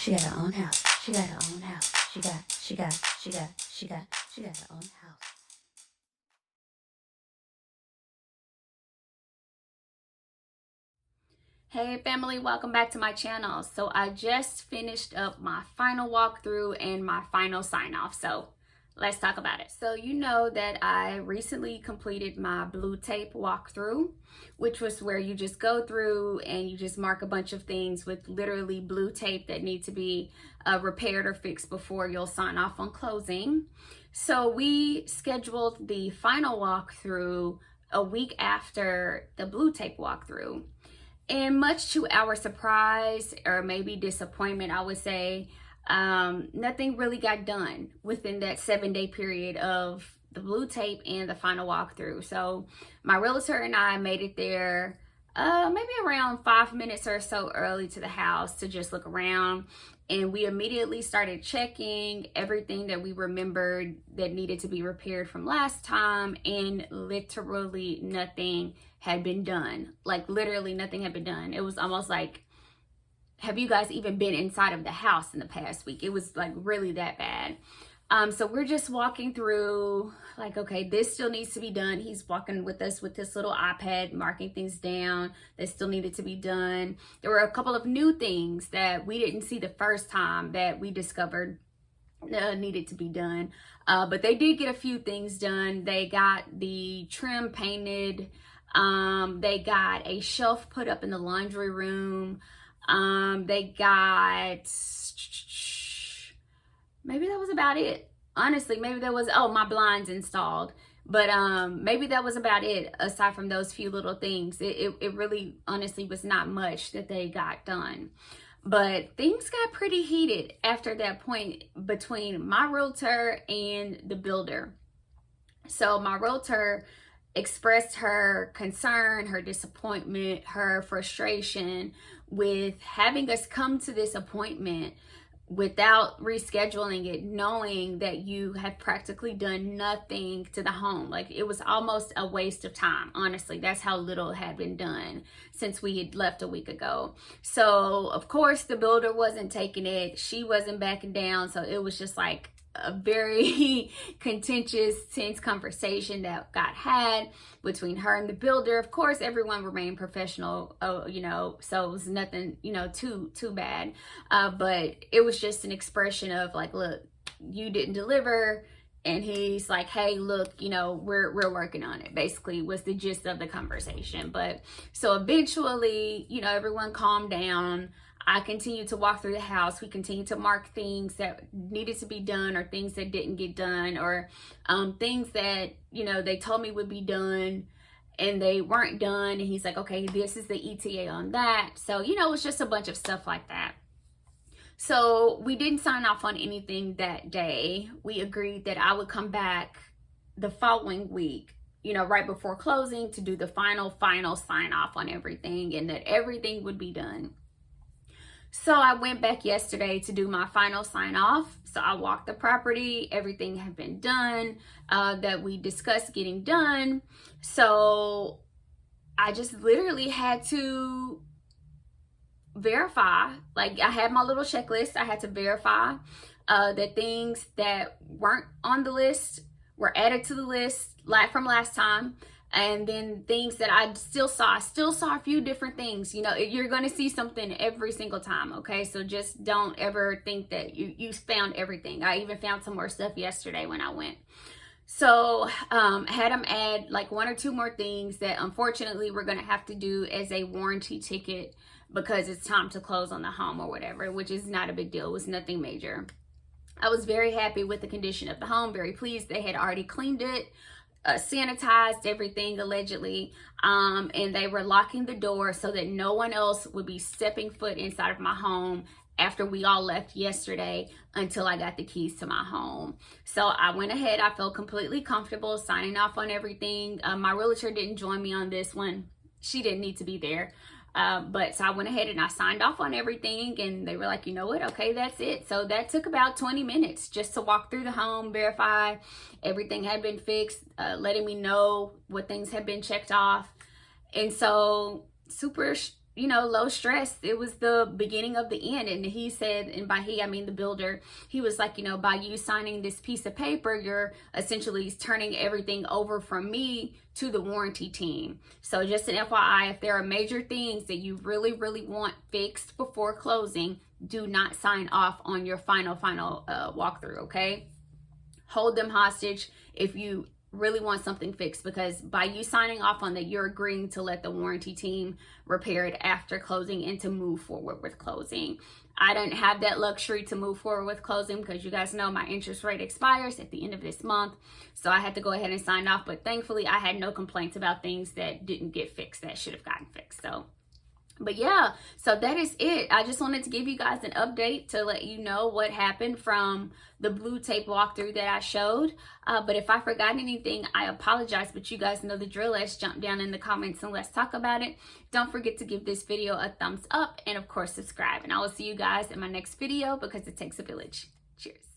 She got her own house. She got her own house. She got her own house. Hey family, welcome back to my channel. So I just finished up my final walkthrough and my final sign off. So let's talk about it. So you know that I recently completed my blue tape walkthrough, which was where you just go through and you just mark a bunch of things with literally blue tape that need to be repaired or fixed before you'll sign off on closing. So we scheduled the final walkthrough a week after the blue tape walkthrough. And much to our surprise, or maybe disappointment, I would say, nothing really got done within that 7-day period of the blue tape and the final walkthrough. So my realtor and I made it there maybe around 5 minutes or so early to the house to just look around. And we immediately started checking everything that we remembered that needed to be repaired from last time, and literally nothing had been done. Like literally nothing had been done. It was almost like, have you guys even been inside of the house in the past week? It was like really that bad. So we're just walking through like, okay, this still needs to be done. He's walking with us with this little iPad, marking things down that still needed to be done. There were a couple of new things that we didn't see the first time that we discovered needed to be done. But they did get a few things done. They got the trim painted. They got a shelf put up in the laundry room. They got, maybe that was about it. Honestly, maybe that was, oh, my blinds installed. But maybe that was about it, aside from those few little things. It really, honestly, was not much that they got done. But things got pretty heated after that point between my realtor and the builder. So my realtor expressed her concern, her disappointment, her frustration with having us come to this appointment without rescheduling it, knowing that you have practically done nothing to the home. Like it was almost a waste of time. Honestly, that's how little had been done since we had left a week ago. So of course the builder wasn't taking it. She wasn't backing down. So it was just like a very contentious, tense conversation that got had between her and the builder. Of course, everyone remained professional, you know, so it was nothing, you know, too bad. But it was just an expression of like, look, you didn't deliver. And he's like, hey, look, you know, we're working on it, basically was the gist of the conversation. But so eventually, you know, everyone calmed down. I continued to walk through the house. We continued to mark things that needed to be done or things that didn't get done, or things that, you know, they told me would be done and they weren't done. And he's like, okay, this is the ETA on that. So, you know, it was just a bunch of stuff like that. So we didn't sign off on anything that day. We agreed that I would come back the following week, you know, right before closing, to do the final sign off on everything, and that everything would be done. So I went back yesterday to do my final sign off. So I walked the property. Everything had been done that we discussed getting done. So I just literally had to verify. Like I had my little checklist. I had to verify that things that weren't on the list were added to the list like from last time. And then things that I still saw a few different things. You know, you're going to see something every single time, okay? So just don't ever think that you found everything. I even found some more stuff yesterday when I went. So had them add like 1 or 2 more things that unfortunately we're going to have to do as a warranty ticket because it's time to close on the home or whatever, which is not a big deal. It was nothing major. I was very happy with the condition of the home, very pleased. They had already cleaned it, sanitized everything allegedly, and they were locking the door so that no one else would be stepping foot inside of my home after we all left yesterday until I got the keys to my home. So I went ahead. I felt completely comfortable signing off on everything. My realtor didn't join me on this one. She didn't need to be there. But so I went ahead and I signed off on everything, and they were like, you know what? Okay, that's it. So that took about 20 minutes just to walk through the home, verify everything had been fixed, letting me know what things had been checked off. And so super you know, low stress. It was the beginning of the end. And he said, and by he, I mean the builder, he was like, you know, by you signing this piece of paper, you're essentially turning everything over from me to the warranty team. So just an FYI, if there are major things that you really, really want fixed before closing, do not sign off on your final walkthrough, okay? Hold them hostage if you really want something fixed, because by you signing off on that, you're agreeing to let the warranty team repair it after closing and to move forward with closing. I don't have that luxury to move forward with closing because you guys know my interest rate expires at the end of this month. So I had to go ahead and sign off, but thankfully I had no complaints about things that didn't get fixed that should have gotten fixed. So but yeah, so that is it. I just wanted to give you guys an update to let you know what happened from the blue tape walkthrough that I showed. But if I forgot anything, I apologize, but you guys know the drill. Let's jump down in the comments and let's talk about it. Don't forget to give this video a thumbs up and of course subscribe. And I will see you guys in my next video because it takes a village. Cheers.